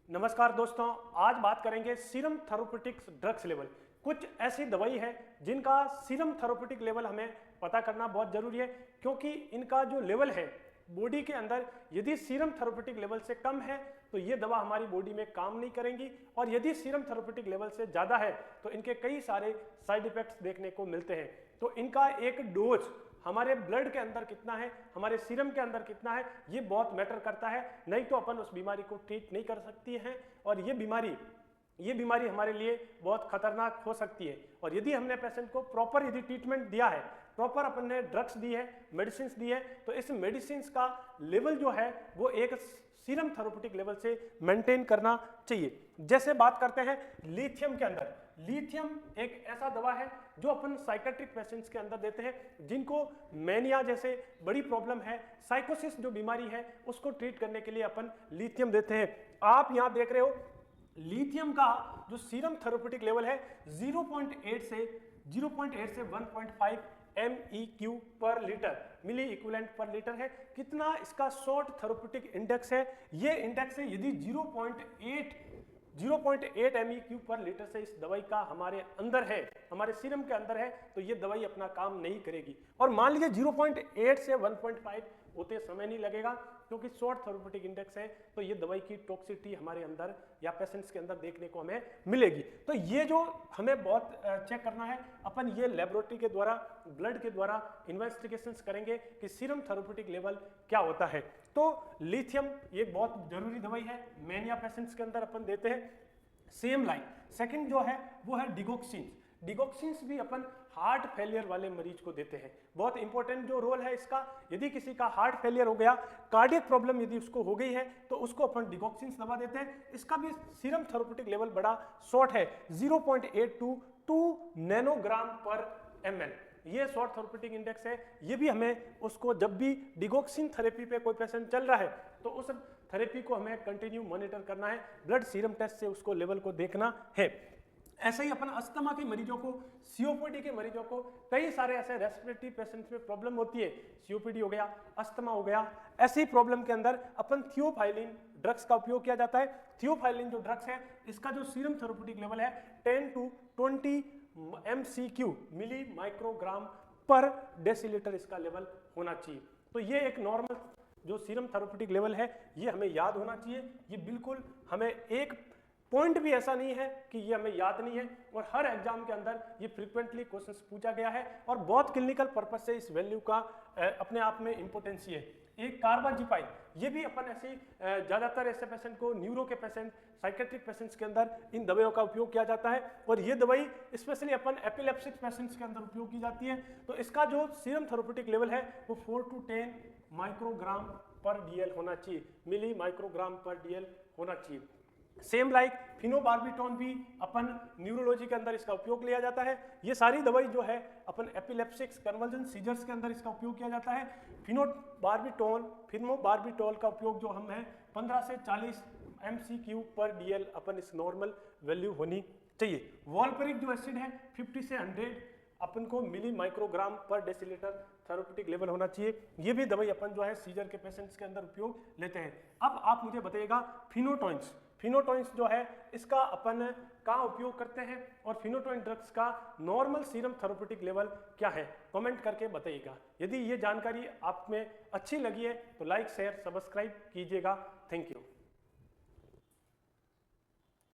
नमस्कार दोस्तों, आज बात करेंगे सीरम थेरेप्यूटिक्स ड्रग्स लेवल। कुछ ऐसी दवाई है जिनका सीरम थेरेप्यूटिक लेवल हमें पता करना बहुत जरूरी है, क्योंकि इनका जो लेवल है बॉडी के अंदर, यदि सीरम थेरेप्यूटिक लेवल से कम है तो ये दवा हमारी बॉडी में काम नहीं करेंगी, और यदि सीरम थेरेप्यूटिक लेवल से ज़्यादा है तो इनके कई सारे साइड इफेक्ट्स देखने को मिलते हैं। तो इनका एक डोज हमारे ब्लड के अंदर कितना है, हमारे सीरम के अंदर कितना है, ये बहुत मैटर करता है। नहीं तो अपन उस बीमारी को ट्रीट नहीं कर सकती हैं, और ये बीमारी हमारे लिए बहुत खतरनाक हो सकती है। और यदि हमने पेशेंट को प्रॉपर यदि ट्रीटमेंट दिया है, प्रॉपर अपन ने ड्रग्स दी है, मेडिसिन दी है, तो इस मेडिसिन का लेवल जो है वो एक सीरम थेरेप्यूटिक लेवल से मेंटेन करना चाहिए। जैसे बात करते हैं लिथियम के अंदर, लिथियम एक ऐसा दवा है जो अपन साइकेट्रिक पेशेंट्स के अंदर देते हैं जिनको मैनिया जैसे बड़ी प्रॉब्लम है, साइकोसिस जो बीमारी है, उसको ट्रीट करने के लिए अपन लिथियम देते हैं। आप यहां देख रहे हो लिथियम का जो सीरम थेरेप्यूटिक लेवल है 0.8 से 1.5 MEQ पर लीटर, मिली इक्विवेलेंट पर लीटर है। कितना इसका शॉर्ट थेरेप्यूटिक इंडेक्स है, ये इंडेक्स है। यदि 0.8 MEQ पर लीटर से इस दवाई का हमारे अंदर है, हमारे सीरम के अंदर है, तो ये दवाई अपना काम नहीं करेगी। और मान लीजिए 0.8 से 1.5 होते समय नहीं लगेगा, क्योंकि शॉर्ट थेरेप्यूटिक इंडेक्स है, तो ये दवाई की टॉक्सिसिटी हमारे अंदर या पेशेंट्स के अंदर देखने को हमें मिलेगी। तो ये जो हमें बहुत चेक करना है, अपन ये लेबोरेटरी के द्वारा, ब्लड के द्वारा इन्वेस्टिगेशंस करेंगे कि सीरम थेरेप्यूटिक लेवल क्या होता है। तो लिथियम ये बहुत जरूरी दवाई है, मैनिया पेशेंट्स के अंदर अपन देते हैं। सेम लाइन सेकंड जो है वो है डिगोक्सिन। डिगोक्सिन्स भी अपन हार्ट फेलियर वाले मरीज को देते हैं। बहुत इंपॉर्टेंट जो रोल है इसका, यदि किसी का हार्ट फेलियर हो गया, कार्डियक प्रॉब्लम यदि उसको हो गई है, तो उसको अपन डिगोक्सिन्स दवा देते हैं। इसका भी सीरम थेरेप्यूटिक लेवल बड़ा शॉर्ट है, 0.82 नैनोग्राम पर ml, ये शॉर्ट थेरेप्यूटिक इंडेक्स है। ये भी हमें उसको, जब भी डिगोक्सिन थेरेपी पे कोई पेशेंट चल रहा है, तो उस थेरेपी को हमें कंटिन्यू मॉनिटर करना है, ब्लड सीरम टेस्ट से उसको लेवल को देखना है। ऐसे ही अपन अस्थमा के मरीजों को, सीओपीडी के मरीजों को, कई सारे ऐसे रेस्पिरेटरी पेशेंट्स में प्रॉब्लम होती है, सीओपीडी हो गया, अस्थमा हो गया, ऐसी प्रॉब्लम के अंदर अपन थियोफाइलिन ड्रग्स का उपयोग किया जाता है। थियोफाइलिन जो ड्रग्स है, इसका जो सीरम थेरेप्यूटिक लेवल है 10 to 20 MCQ, मिली माइक्रोग्राम पर डेसीलीटर इसका लेवल होना चाहिए। तो ये एक नॉर्मल जो सीरम थेरेप्यूटिक लेवल है, ये हमें याद होना चाहिए। ये बिल्कुल हमें एक पॉइंट भी ऐसा नहीं है कि ये हमें याद नहीं है, और हर एग्जाम के अंदर ये फ्रीक्वेंटली क्वेश्चंस पूछा गया है, और बहुत क्लिनिकल पर्पस से इस वैल्यू का अपने आप में इंपोर्टेंस है। एक कार्बाजिपाइन, ये भी अपन ऐसे ज्यादातर ऐसे पेशेंट को, न्यूरो के पेशेंट, साइकेट्रिक पेशेंट्स के अंदर इन दवाइयों का उपयोग किया जाता है, और ये दवाई स्पेशली अपन एपिलेप्सिक पेशेंट्स के अंदर उपयोग की जाती है। तो इसका जो सीरम थेरेप्यूटिक लेवल है वो 4 to 10 माइक्रोग्राम पर DL होना चाहिए, मिली माइक्रोग्राम पर DL होना चाहिए। सेम लाइक फिनोबार्बिटोन भी अपन न्यूरोलॉजी के अंदर इसका उपयोग लिया जाता है। ये सारी दवाई जो है अपन एपिलेप्सिक्स, कन्वर्जन सीजर्स के अंदर इसका उपयोग किया जाता है। फिनोबार्बिटोल का उपयोग जो हम है 15 से 40 MCQ पर DL अपन इस नॉर्मल वैल्यू होनी चाहिए। वॉल्परिक जो एसिड है 50 से 100 अपन को मिली माइक्रोग्राम पर डेसीलीटर थेरेप्यूटिक लेवल होना चाहिए। ये भी दवाई अपन जो है सीजर के पेशेंट्स के अंदर उपयोग लेते हैं। अब आप मुझे बताइएगा फिनोटॉइंस जो है इसका अपन कहाँ उपयोग करते हैं, और फिनोटॉइन ड्रग्स का नॉर्मल सीरम थेरेप्यूटिक लेवल क्या है, कमेंट करके बताइएगा। यदि ये जानकारी आप में अच्छी लगी है तो लाइक, शेयर, सब्सक्राइब कीजिएगा। Thank you.